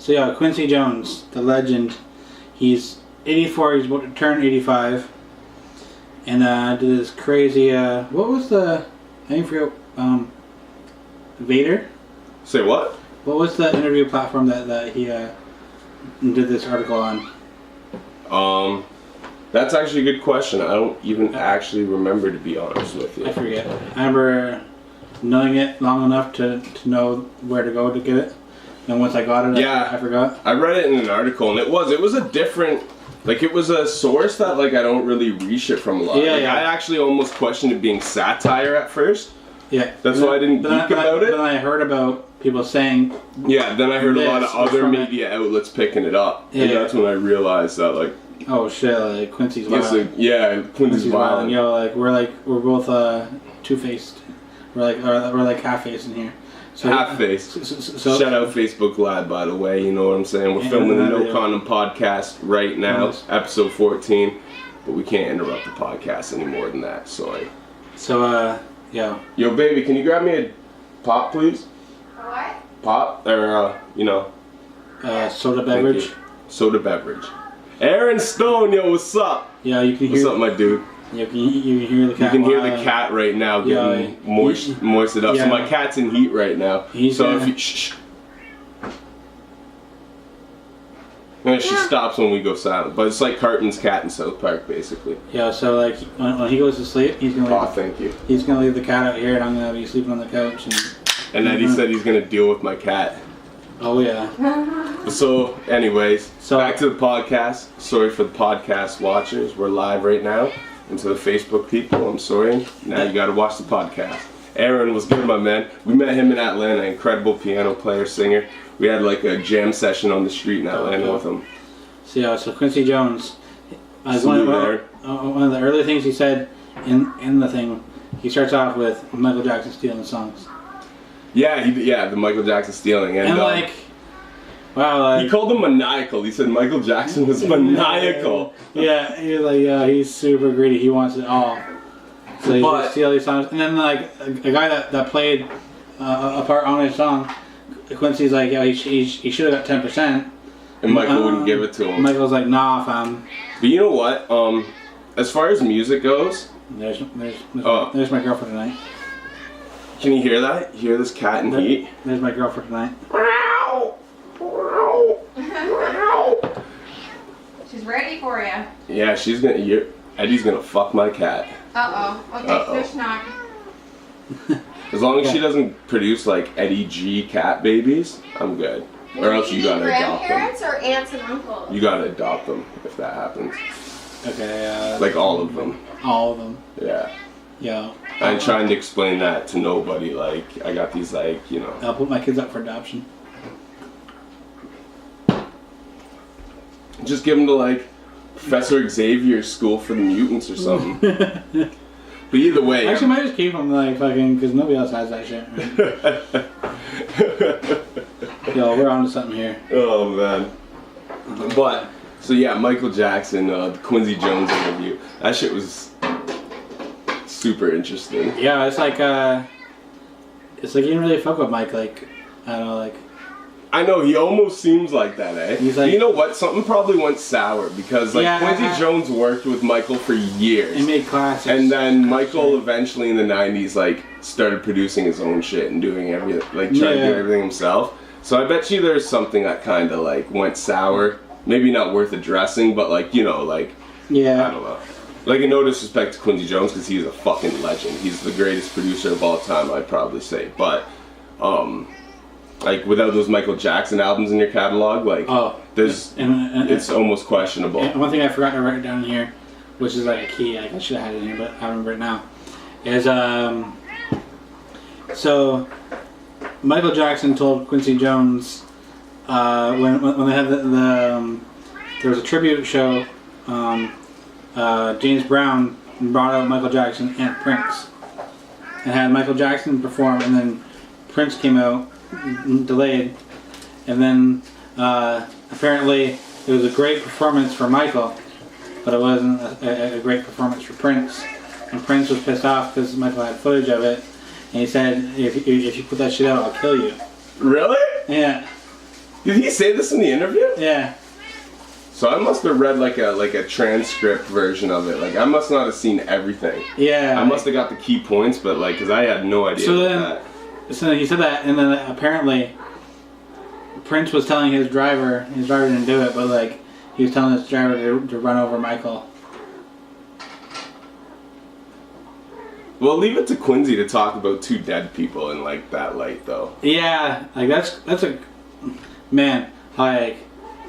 So yeah, Quincy Jones, the legend. He's 84. He's about to turn 85. And did this crazy. What was the? I forget. Vader. Say what? What was the interview platform that he did this article on? That's actually a good question. I don't even actually remember, to be honest with you. I forget. I remember knowing it long enough to know where to go to get it. And once I got it, I forgot. I read it in an article, and it was a different, like, it was a source that, like, I don't really reach it from a lot. Yeah, like, yeah. I actually almost questioned it being satire at first. Yeah. That's why I didn't geek about it. Then I heard about people saying... Yeah, then I heard a lot of other media outlets picking it up. Yeah. And that's when I realized that, like... Oh, shit, like, Quincy's wild. Like, yeah, Quincy's wild. You know, like, we're both two-faced. We're like half-faced in here. So, half-faced. So, shout out Facebook Live, by the way, you know what I'm saying? We're filming the No Condom podcast right now, episode 14. But we can't interrupt the podcast any more than that, sorry. So, yeah. Yo, baby, can you grab me a pop, please? What? Pop, or, soda beverage. Soda beverage. Aaron Stone, yo, what's up? Yeah, you can hear... What's up, my dude? You can hear the cat. You can hear the cat right now getting moisted up. Yeah. So my cat's in heat right now. If you... Shh. And she stops when we go silent. But it's like Cartman's cat in South Park, basically. Yeah, so like when he goes to sleep, he's gonna leave, thank you. He's gonna leave the cat out here, and I'm gonna be sleeping on the couch. And then he said he's gonna deal with my cat. Oh yeah. So, anyways, back to the podcast. Sorry for the podcast watchers. We're live right now. And to the Facebook people, I'm sorry. Now you gotta watch the podcast. Aaron was good, my man. We met him in Atlanta. Incredible piano player, singer. We had like a jam session on the street in Atlanta with him. So yeah, so Quincy Jones. One of the early things he said in the thing, he starts off with Michael Jackson stealing songs. Yeah, the Michael Jackson stealing. And wow, he called him maniacal. He said Michael Jackson was maniacal. Yeah, he was like, he's super greedy. He wants it all. So he would steal these songs. And then like a guy that played a part on his song, Quincy's like, yeah, he should have got 10%. And Michael wouldn't give it to him. Michael's like, nah, fam. But you know what? As far as music goes, there's my girlfriend tonight. Can you hear that? You hear this cat in heat? There's my girlfriend tonight. She's ready for you. Yeah, Eddie's gonna fuck my cat. Okay, fish knock. As long as she doesn't produce like Eddie G cat babies, I'm good. Or else you gotta adopt them. Grandparents or aunts and uncles? You gotta adopt them if that happens. Okay. Like all of them. All of them. Yeah. Yeah. I'm trying to explain that to nobody. Like I got these I'll put my kids up for adoption. Just give them to like Professor Xavier's School for the Mutants or something. But either way, actually, might just keep them like fucking because nobody else has that shit. Right? Yo, we're on to something here. Oh man. But so yeah, Michael Jackson, the Quincy Jones interview. That shit was super interesting. Yeah, it's like you didn't really fuck with Mike. Like I don't know, like. I know, he almost seems like that, eh? He's like, you know what? Something probably went sour because Quincy Jones worked with Michael for years. He made classics. And then Michael eventually in the 90s started producing his own shit and doing everything, trying to do everything himself. So I bet you there's something that kind of went sour. Maybe not worth addressing, but I don't know. In no disrespect to Quincy Jones because he's a fucking legend. He's the greatest producer of all time, I'd probably say. But, without those Michael Jackson albums in your catalog, it's almost questionable. And one thing I forgot to write down here, which is like a key, I should have had it in here, but I remember it now, is so Michael Jackson told Quincy Jones when they had there was a tribute show, James Brown brought out Michael Jackson and Prince, and had Michael Jackson perform, and then Prince came out. Delayed, and then apparently it was a great performance for Michael, but it wasn't a great performance for Prince. And Prince was pissed off because Michael had footage of it, and he said, "If you put that shit out, I'll kill you." Really? Yeah. Did he say this in the interview? Yeah. So I must have read like a transcript version of it. Like I must not have seen everything. Yeah. I must have got the key points, but like, cause I had no idea about that. So he said that, and then apparently Prince was telling his driver didn't do it, but like he was telling his driver to run over Michael. Well, leave it to Quincy to talk about two dead people in like that light, though. Yeah, like that's a man. Like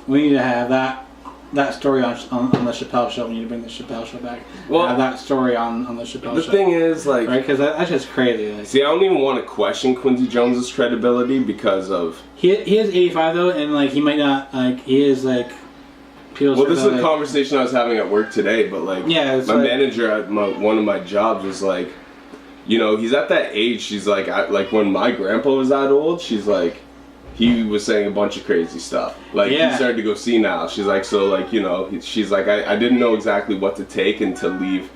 we need to have that story on the Chappelle Show. We need to bring the Chappelle Show back. Well, have that story on the Chappelle Show. The thing is, like, right? Because that's just crazy. Like, see, I don't even want to question Quincy Jones's credibility because of he is 85 though, and like he might not like he is like. Well, this is a conversation I was having at work today, but like, yeah, my manager at one of my jobs was like, you know, he's at that age. She's like, like when my grandpa was that old, she's like, he was saying a bunch of crazy stuff. Like he started to go senile. She's like, so like, you know, she's like, I didn't know exactly what to take and to leave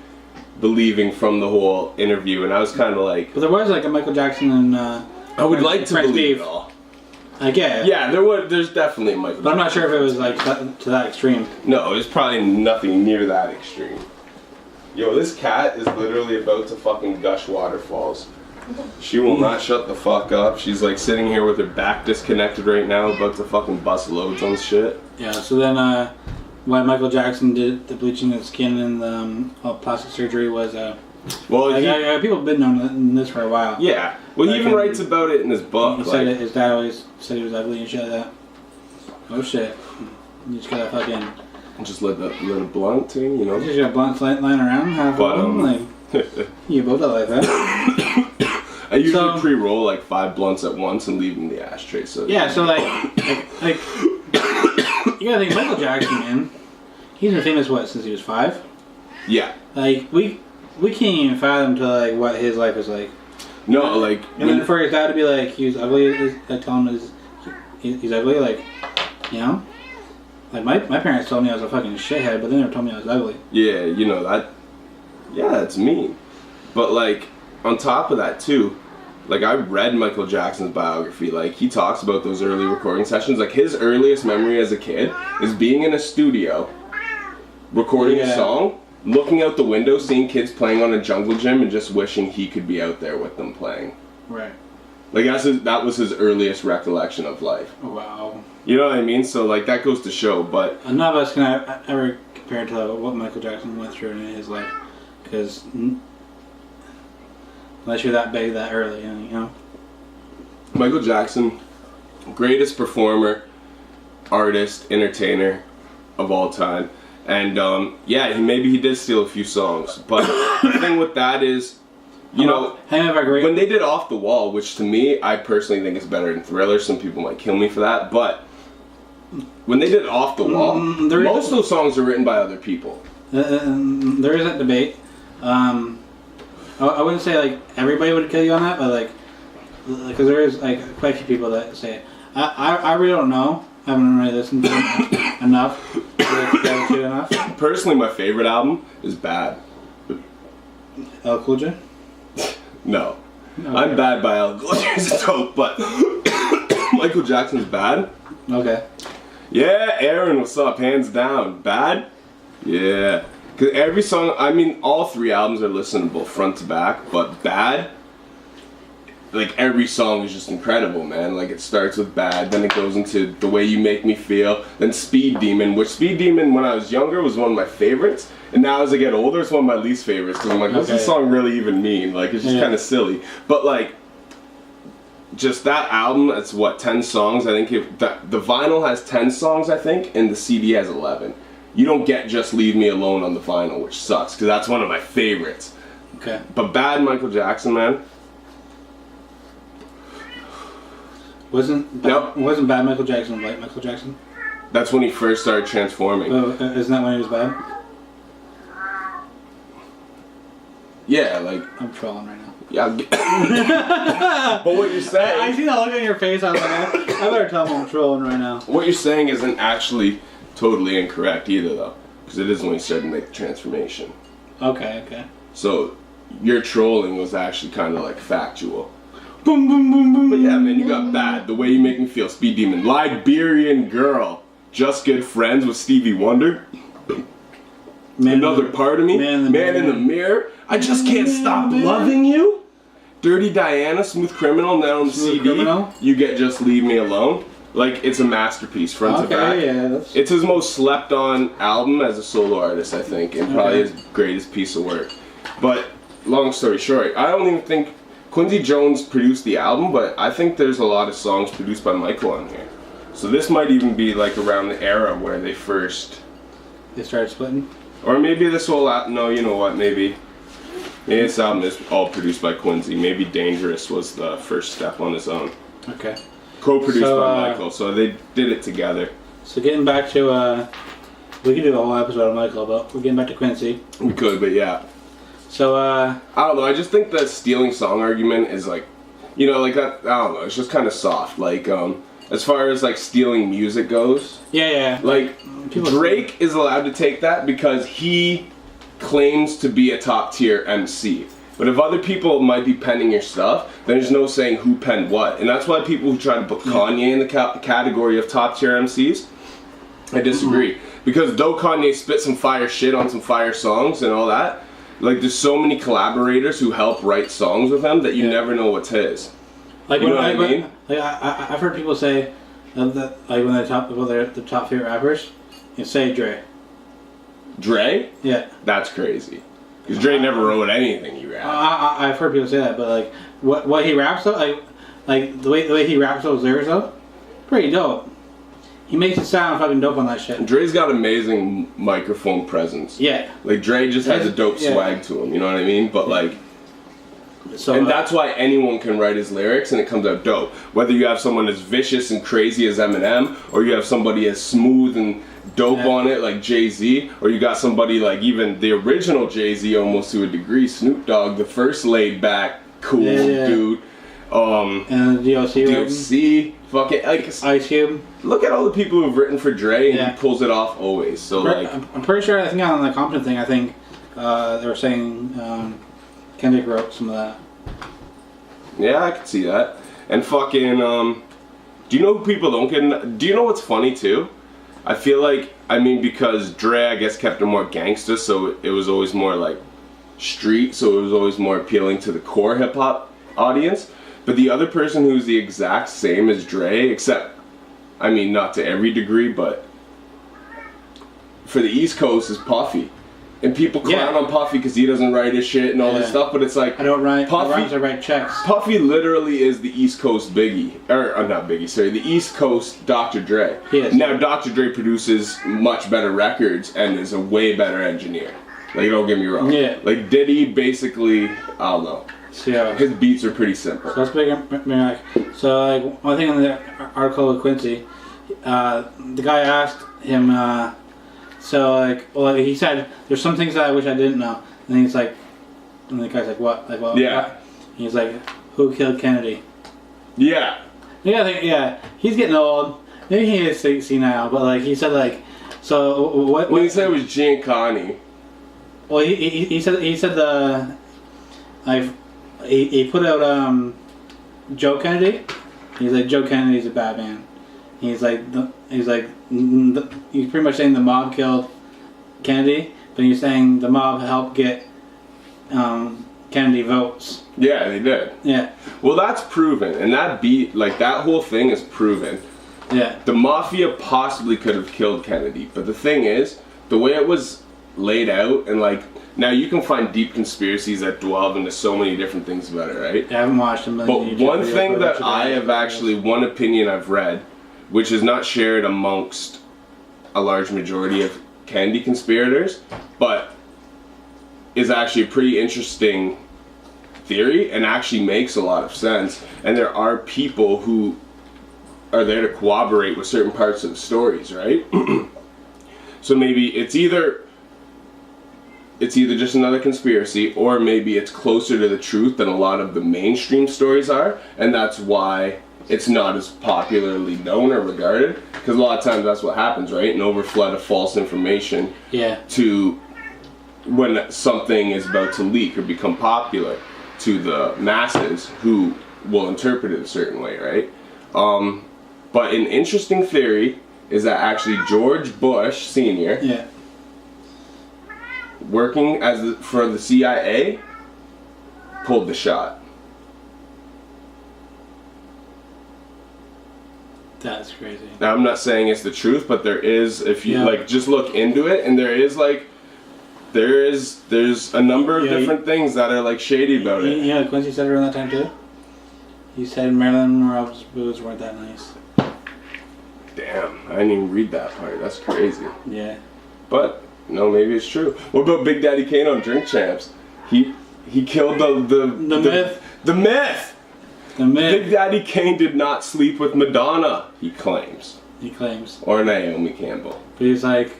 believing from the whole interview, and I was kind of like, but there was like a Michael Jackson and I would like to believe it all. Like yeah, there's definitely a Michael. But I'm not sure if it was like to that extreme. No, it's probably nothing near that extreme. Yo, this cat is literally about to fucking gush waterfalls. She will not shut the fuck up. She's like sitting here with her back disconnected right now, about to fucking bust loads on shit. Yeah, so then when Michael Jackson did the bleaching of the skin and the plastic surgery was well, people have been knowing this for a while. Yeah, well, he even writes about it in his book. He said his dad always said he was ugly and shit like that. Oh shit! You just gotta fucking just let a blunt thing, you know. You just got blunts lying around, half of them, like you both are like that. I usually pre-roll like 5 blunts at once and leave them in the ashtray. So yeah, so like you gotta think Michael Jackson, man. He's been famous since he was 5. Yeah. Like we can't even fathom to like what his life is like. No, like and then for his dad to be like he was ugly, like tell him he's ugly, like you know. Like my parents told me I was a fucking shithead, but they never told me I was ugly. Yeah, you know that. Yeah, that's mean. But like on top of that too, like I read Michael Jackson's biography. Like he talks about those early recording sessions. Like his earliest memory as a kid is being in a studio, recording a song, looking out the window, seeing kids playing on a jungle gym, and just wishing he could be out there with them playing. Right. Like that was his earliest recollection of life. Wow. You know what I mean? So like that goes to show, but none of us can ever compare to what Michael Jackson went through in his life, because unless you're that big that early, you know. Michael Jackson, greatest performer, artist, entertainer of all time, and yeah, maybe he did steal a few songs, but the thing with that is, you know, when they did Off the Wall, which to me, I personally think is better than Thriller. Some people might kill me for that, but when they did Off the Wall, most of those songs are written by other people. There is that debate. I wouldn't say like everybody would kill you on that, but like, because there is like quite a few people that say it. I really don't know. I haven't really listened to it enough. Personally, my favorite album is Bad. El Cool J? No. Okay. I'm Bad by El Cool J is dope, but Michael Jackson's Bad. Okay. Yeah, Aaron, what's up? Hands down. Bad? Yeah. Because every song, I mean, all 3 albums are listenable front to back, but Bad, like every song is just incredible, man. Like it starts with Bad, then it goes into The Way You Make Me Feel, then Speed Demon, which Speed Demon when I was younger was one of my favorites, and now as I get older it's one of my least favorites, because I'm like, what's this song really even mean? Like it's just kind of silly. But like, just that album, it's what, 10 songs? I think the vinyl has 10 songs, I think, and the CD has 11. You don't get Just Leave Me Alone on the vinyl, which sucks, because that's one of my favorites. Okay. But Bad Michael Jackson, man. Wasn't Bad Michael Jackson like Michael Jackson? That's when he first started transforming. Oh, isn't that when he was bad? Yeah, like... I'm trolling right now. Yeah, but what you're saying... I see that look on your face, I was like, I better tell him I'm trolling right now. What you're saying isn't actually totally incorrect either, though. Because it is when he started to make the transformation. Okay. So, your trolling was actually kind of like factual. boom, boom, boom, boom. But yeah, man, you got Bad, The Way You Make Me Feel, Speed Demon, Liberian Girl, Just Good Friends with Stevie Wonder, Another Part of Me, Man in the Mirror, I Just Can't Stop Loving You, Dirty Diana, Smooth Criminal, now on the Smooth CD, Criminal? You Get Just Leave Me Alone. Like, it's a masterpiece, front to back. Yeah, It's his most slept on album as a solo artist, I think, and probably Okay. his greatest piece of work. But, long story short, I don't even think Quincy Jones produced the album, but I think there's a lot of songs produced by Michael on here. So this might even be like around the era where they first... They started splitting? Or maybe this whole no, you know what, maybe this album is all produced by Quincy. Maybe Dangerous was the first step on his own. Okay. Co-produced So, by Michael, so they did it together. So getting back to, we could do a whole episode on Michael, but we're getting back to Quincy. We could, but yeah. So, I don't know, I just think the stealing song argument is like, you know, like that, I don't know, it's just kind of soft. Like, as far as like stealing music goes, yeah. like, People Drake is allowed to take that because he claims to be a top tier MC. But if other people might be penning your stuff, then there's no saying who penned what. And that's why people who try to put Kanye in the category of top tier MCs, I disagree. Because though Kanye spit some fire shit on some fire songs and all that, like there's so many collaborators who help write songs with him that you never know what's his. Like, you know what I mean? Like, I've heard people say that like when they're the top favorite rappers, you say Dre. Dre? Yeah. That's crazy. Because Dre never wrote anything he rapped. I've heard people say that, but like what he raps though, like the way he raps those lyrics though, pretty dope. He makes it sound fucking dope on that shit. Dre's got amazing microphone presence. Yeah. Like Dre just has a dope swag to him, you know what I mean? But like, so and that's why anyone can write his lyrics and it comes out dope. Whether you have someone as vicious and crazy as Eminem, or you have somebody as smooth and dope on it like Jay-Z, or you got somebody like even the original Jay-Z almost to a degree, Snoop Dogg, the first laid back, cool dude. And DOC, fuck it, like Ice Cube. Look at all the people who've written for Dre, and he pulls it off always. So like, I'm pretty sure. I think on the Compton thing, I think they were saying Kendrick wrote some of that. Yeah, I could see that. And fucking, do you know who people don't get? Do you know what's funny too? I feel like, I mean, because Dre, I guess, kept it more gangsta, so it was always more like street, so it was always more appealing to the core hip hop audience. But the other person who's the exact same as Dre, except, I mean, not to every degree, but for the East Coast is Puffy. And people clown on Puffy because he doesn't write his shit and all this stuff, but it's like, I don't write Puffy, I write checks. Puffy literally is the East Coast Biggie, or not Biggie, sorry, the East Coast Dr. Dre. He is. Now Dr. Dre produces much better records and is a way better engineer. Like, don't get me wrong. Yeah. Like, Diddy basically, I don't know. So, his beats are pretty simple. So that's big. So like one thing on the article with Quincy, the guy asked him. So like, well, he said, "There's some things that I wish I didn't know." And he's like, and the guy's like, "What? Like what?" Yeah. What? And he's like, "Who killed Kennedy?" Yeah. Yeah, he's getting old. Maybe he is senile, but like he said, like, so what? When he said it was Giancarlo. Well, he said the, like, he put out Joe Kennedy. He's like, Joe Kennedy's a bad man. He's pretty much saying the mob killed Kennedy, but he's saying the mob helped get Kennedy votes. Yeah, they did. Yeah. Well, that's proven, and that beat, like, that whole thing is proven. Yeah. The mafia possibly could have killed Kennedy, but the thing is, the way it was laid out, and like, now you can find deep conspiracies that dwell into so many different things about it, right? I haven't watched them. But one thing that I have actually, one opinion I've read, which is not shared amongst a large majority of Kennedy conspirators, but is actually a pretty interesting theory and actually makes a lot of sense. And there are people who are there to corroborate with certain parts of the stories, right? So maybe it's either just another conspiracy, or maybe it's closer to the truth than a lot of the mainstream stories are, and that's why it's not as popularly known or regarded, because a lot of times that's what happens, right? An overflood of false information to when something is about to leak or become popular to the masses who will interpret it a certain way, right? But an interesting theory is that actually George Bush Sr. Yeah. working for the CIA pulled the shot. That's crazy. Now I'm not saying it's the truth, but there is, if you like just look into it, and there's a number of different things that are like shady about it. Yeah, Quincy said it around that time too. He said Marilyn Monroe's boobs weren't that nice. Damn, I didn't even read that part. That's crazy. Yeah. But no, maybe it's true. What about Big Daddy Kane on Drink Champs? He killed the myth. The myth. The myth. Big Daddy Kane did not sleep with Madonna. He claims. He claims. Or Naomi Campbell. But he said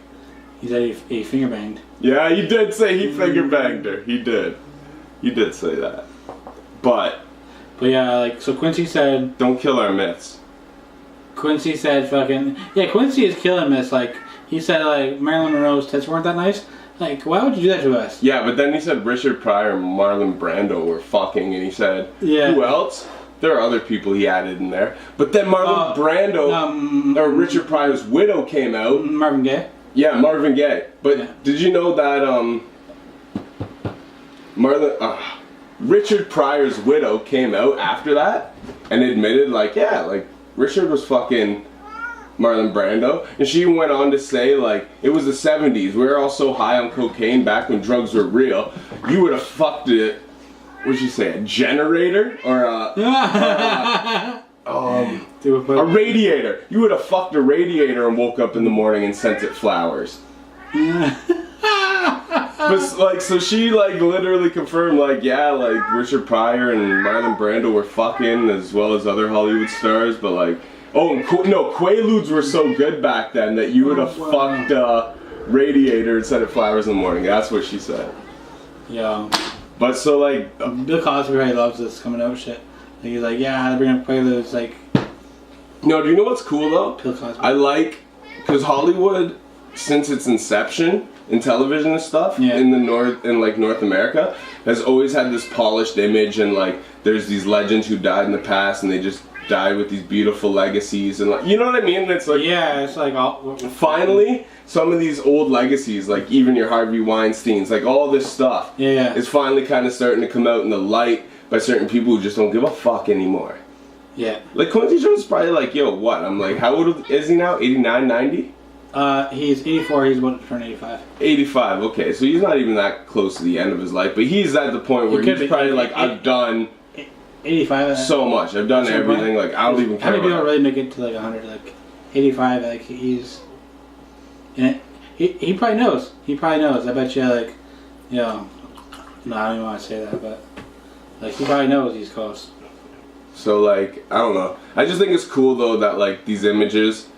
he finger banged. Yeah, he did say he finger banged her. He did. He did say that. But yeah, like, so Quincy said... Don't kill our myths. Quincy said fucking... Yeah, Quincy is killing myths. Like, he said, like, Marilyn Monroe's tits weren't that nice. Like, why would you do that to us? Yeah, but then he said Richard Pryor and Marlon Brando were fucking, and he said, who else? There are other people he added in there. But then Marlon Brando, or Richard Pryor's widow came out. Marvin Gaye? Yeah, Marvin Gaye. But did you know that Richard Pryor's widow came out after that and admitted, like, yeah, like, Richard was fucking Marlon Brando. And she went on to say, like, it was the 70s. We were all so high on cocaine back when drugs were real. You would have fucked it. What'd you say? A generator? Or a radiator. You would have fucked a radiator and woke up in the morning and sent it flowers. But like, so she like literally confirmed, like, yeah, like Richard Pryor and Marlon Brando were fucking, as well as other Hollywood stars. But like, Quaaludes were so good back then that you would have fucked a radiator and sent it flowers in the morning. That's what she said. Yeah. But so like, Bill Cosby really loves this coming out shit. Like, he's like, yeah, they bring up Quaaludes, like. No, do you know what's cool though? Bill Cosby. I like, because Hollywood, since its inception in television and stuff, in North America, has always had this polished image, and like there's these legends who died in the past and they just died with these beautiful legacies, and like, you know what I mean? And it's like, yeah, it's like all, finally some of these old legacies, like even your Harvey Weinsteins, like all this stuff, is finally kind of starting to come out in the light by certain people who just don't give a fuck anymore. Yeah. Like Quincy Jones is probably like, yo, what? I'm like, how old is he now? 89, 90? He's 84, he's about to turn 85. 85, okay, so he's not even that close to the end of his life, but he's at the point where he's probably like, I've done 85 so much, I've done everything, like, I don't even care. How many people really make it to like 100, like 85, like he's, he probably knows, I bet you, like, you know, no, I don't even want to say that, but, like, he probably knows he's close. So, like, I don't know, I just think it's cool, though, that, like, these images,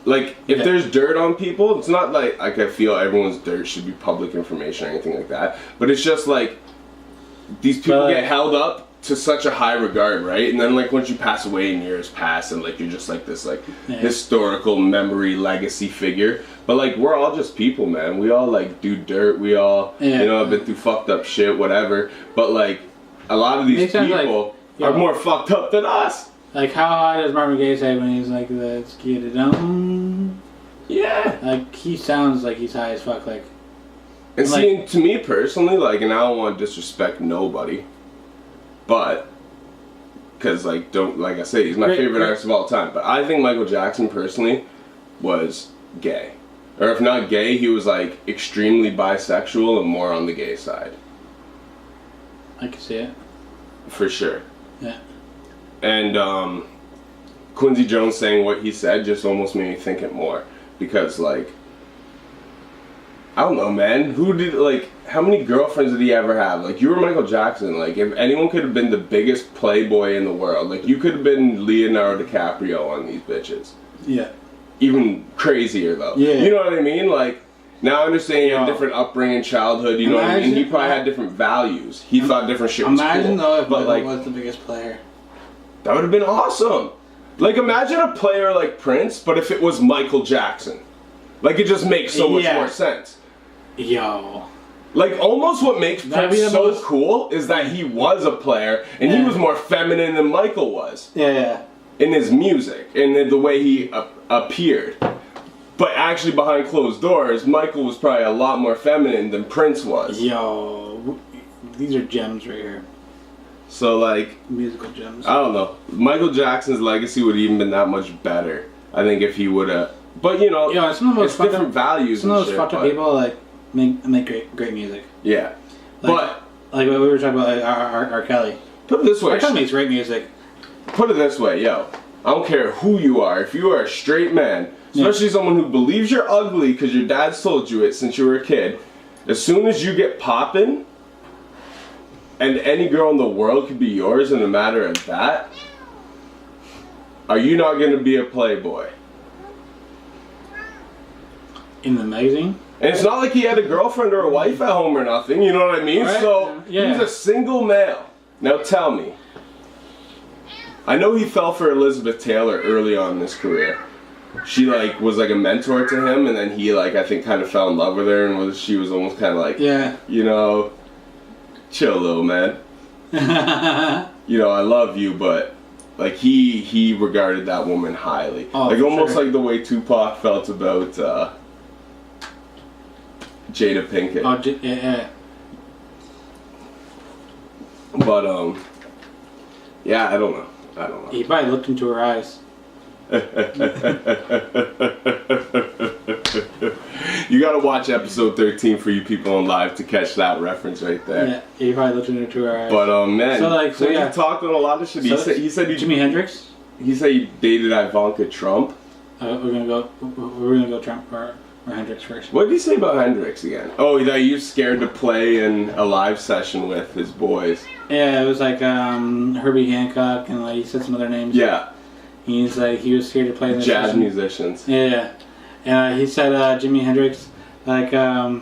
like, if there's dirt on people, it's not like I feel everyone's dirt should be public information or anything like that, but it's just like, these people get held up to such a high regard, right? And then like once you pass away and years pass and like you're just like this like historical memory legacy figure, but like we're all just people, man. We all like do dirt, we all you know, have been through fucked up shit, whatever, but like a lot of these people are more fucked up than us. Like, how high does Marvin Gaye say when he's like, let's get it on? Yeah. Like, he sounds like he's high as fuck, like. And seeing, to me personally, like, and I don't want to disrespect nobody, but, because, like, like I say, he's my favorite artist of all time, but I think Michael Jackson, personally, was gay. Or if not gay, he was, like, extremely bisexual and more on the gay side. I can see it. For sure. Yeah. And Quincy Jones saying what he said just almost made me think it more. Because, like, I don't know, man. How many girlfriends did he ever have? Like, you were Michael Jackson. Like, if anyone could have been the biggest playboy in the world, like, you could have been Leonardo DiCaprio on these bitches. Yeah. Even crazier, though. Yeah. You know what I mean? Like, now I understand you had different upbringing, childhood, you know what I mean? He probably had different values. He thought different shit was cool. Imagine, though, if Michael like, was the biggest player. That would have been awesome. Like, imagine a player like Prince, but if it was Michael Jackson. Like, it just makes so much more sense. Yo. Like, almost what makes That'd Prince be the so most- cool is that he was a player, and he Yeah. was more feminine than Michael was Yeah. in his music, and in the way he appeared. But actually, behind closed doors, Michael was probably a lot more feminine than Prince was. Yo, these are gems right here. So, like, Musical gems. I don't know. Michael Jackson's legacy would have even been that much better, I think, if he would have. But, you know, Yo, some of the most it's fucked different up, values some of and those shit. fucked up but- people like make great music. Yeah. Like, like we were talking about like, R. Kelly. Put it this way. R. Kelly makes great music. Put it this way, yo. I don't care who you are. If you are a straight man, especially someone who believes you're ugly because your dad's told you it since you were a kid, as soon as you get poppin', and any girl in the world could be yours in a matter of that, are you not going to be a playboy? In the magazine? And it's not like he had a girlfriend or a wife at home or nothing, you know what I mean? Right. So, Yeah. he's a single male. Now tell me. I know he fell for Elizabeth Taylor early on in his career. She, like, was, like, a mentor to him, and then he, like, I think kind of fell in love with her, and she was almost kind of like, Yeah. you know, chill, little man. You know, I love you, but, like, he regarded that woman highly. Oh, like, for almost sure. like the way Tupac felt about, Jada Pinkett. Oh, yeah. But, yeah, I don't know. He probably looked into her eyes. You gotta watch episode 13 for you people on live to catch that reference right there. Yeah, he probably looked into her eyes. But, man, So, like, so, he yeah. talked on a lot of shit. So, he said Jimi Hendrix. he said he dated Ivanka Trump. We're gonna go Trump or Hendrix first. What did he say about Hendrix again? Oh, that you're scared to play in a live session with his boys. Yeah, it was like Herbie Hancock and like he said some other names. Yeah, He's like he was scared to play in the jazz session. musicians. Yeah, and he said Jimi Hendrix like yeah.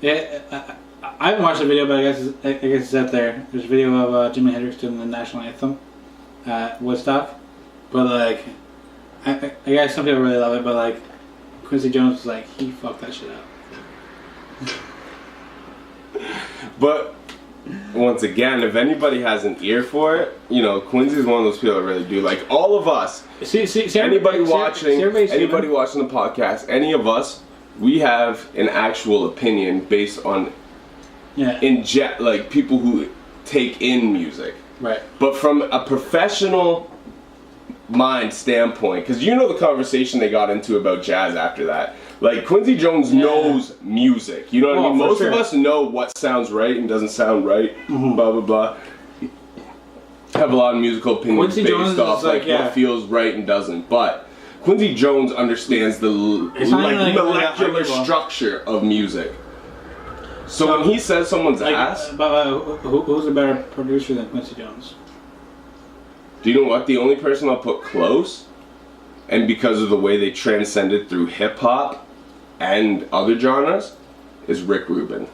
I haven't watched the video, but I guess it's out there. There's a video of Jimi Hendrix doing the national anthem at Woodstock, but like I guess some people really love it, but like Quincy Jones was like he fucked that shit up. But once again, if anybody has an ear for it, you know, Quincy's one of those people that really do. Like all of us, See anybody watching the watching. podcast, any of us, we have an actual opinion based on Yeah. like people who take in music. Right. But from a professional mind standpoint, because you know the conversation they got into about jazz after that. Like Quincy Jones knows music. You know what I mean? for Most sure. of us know what sounds right and doesn't sound right. Blah blah blah. Have a lot of musical opinions Quincy based Jones off is like like, yeah. what feels right and doesn't. But Quincy Jones understands the It's not like molecular arguable. structure of music. So when he says someone's ass, But who's a better producer than Quincy Jones? do you know what? The only person I'll put close, and because of the way they transcended through hip hop and other genres, is Rick Rubin.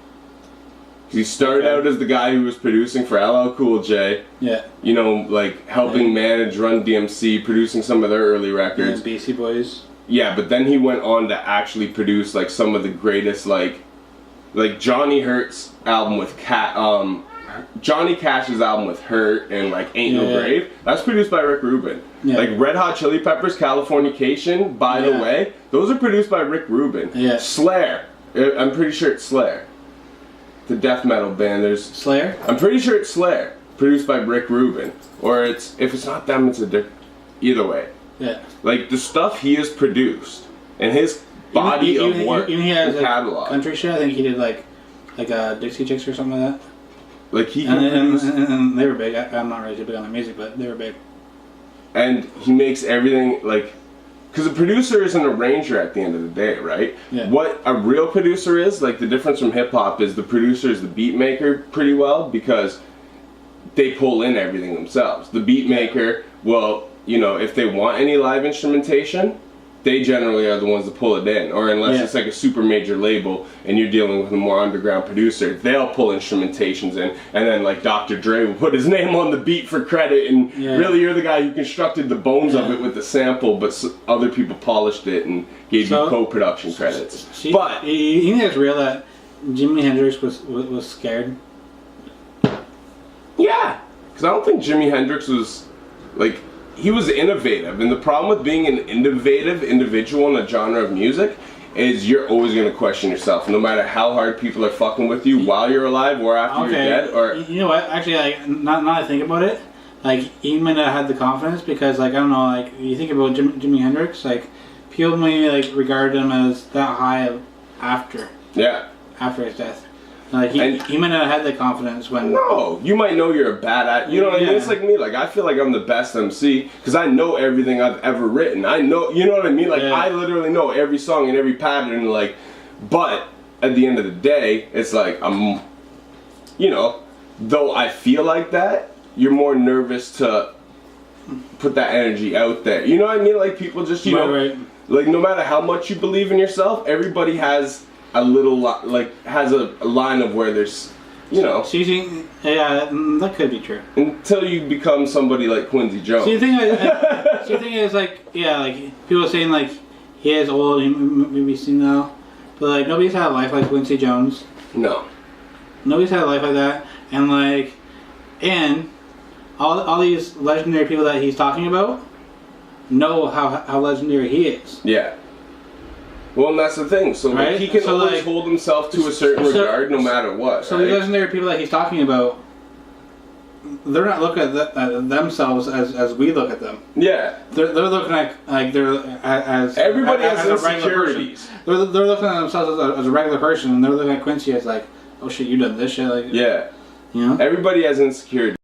He started out as the guy who was producing for LL Cool J, Yeah. you know, like helping manage Run DMC, producing some of their early And records. BC Boys. Yeah, but then he went on to actually produce like some of the greatest, like Johnny Hurt's album with Johnny Cash's album with Hurt and like Ain't No Yeah. Grave. That's produced by Rick Rubin. Yeah. Like Red Hot Chili Peppers, Californication, by the Yeah. way, those are produced by Rick Rubin. Yeah. Slayer, I'm pretty sure it's Slayer. The death metal band. Slayer? I'm pretty sure it's Slayer, produced by Rick Rubin. Or if it's not them, it's a different. Either way, Yeah. like the stuff he has produced and his body of work, Even he has the like catalog. country shit. I think he did like Dixie Chicks or something like that. Like he can produce, And they were big. I'm not really too big on their music, but they were big. and he makes everything like. Because a producer is an arranger at the end of the day, right? Yeah. What a real producer is, like the difference from hip hop is the producer is the beat maker pretty well because they pull in everything themselves. The beat maker, well, you know, if they want any live instrumentation, they generally are the ones that pull it in. Or unless Yeah. it's like a super major label and you're dealing with a more underground producer, they'll pull instrumentations in. And then like Dr. Dre will put his name on the beat for credit and Yeah. really you're the guy who constructed the bones of it with the sample, but other people polished it and gave you co-production credits. See, But you think it's real that Jimi Hendrix was scared? Yeah, because I don't think Jimi Hendrix was, like, he was innovative. And the problem with being an innovative individual in a genre of music is you're always going to question yourself, no matter how hard people are fucking with you while you're alive or after you're dead. Or you know what? Actually, like, now that I think about it, like, he might not have had the confidence because, like, I don't know, like, you think about Jimi Hendrix, like, people may, like, regard him as that high after his death. Like, he might not have had the confidence when... No, you might know you're a bad at... You know what I mean? It's like me. Like, I feel like I'm the best MC because I know everything I've ever written. I know... You know what I mean? Like, I literally know every song and every pattern, like... But, at the end of the day, it's like, I'm... You know, though I feel like that, you're more nervous to put that energy out there. You know what I mean? Like, people just, you know... Right. Like, no matter how much you believe in yourself, everybody has... a little has a line of where there's, you know. So you think, that could be true. Until you become somebody like Quincy Jones. So you think, is like, like people are saying like he is old, he maybe senile, but like nobody's had a life like Quincy Jones. No. Nobody's had a life like that, and like, and all these legendary people that he's talking about know how legendary he is. Yeah. Well, and that's the thing. So right? like, he can always like, hold himself to a certain regard, no matter what. So right? the legendary people that he's talking about, they're not looking at themselves as we look at them. Yeah. They're looking at like they're as everybody as has a regular insecurities. Person. They're looking at themselves as a regular person, and they're looking at Quincy as like, oh shit, you done this shit, like yeah. You know. Everybody has insecurities.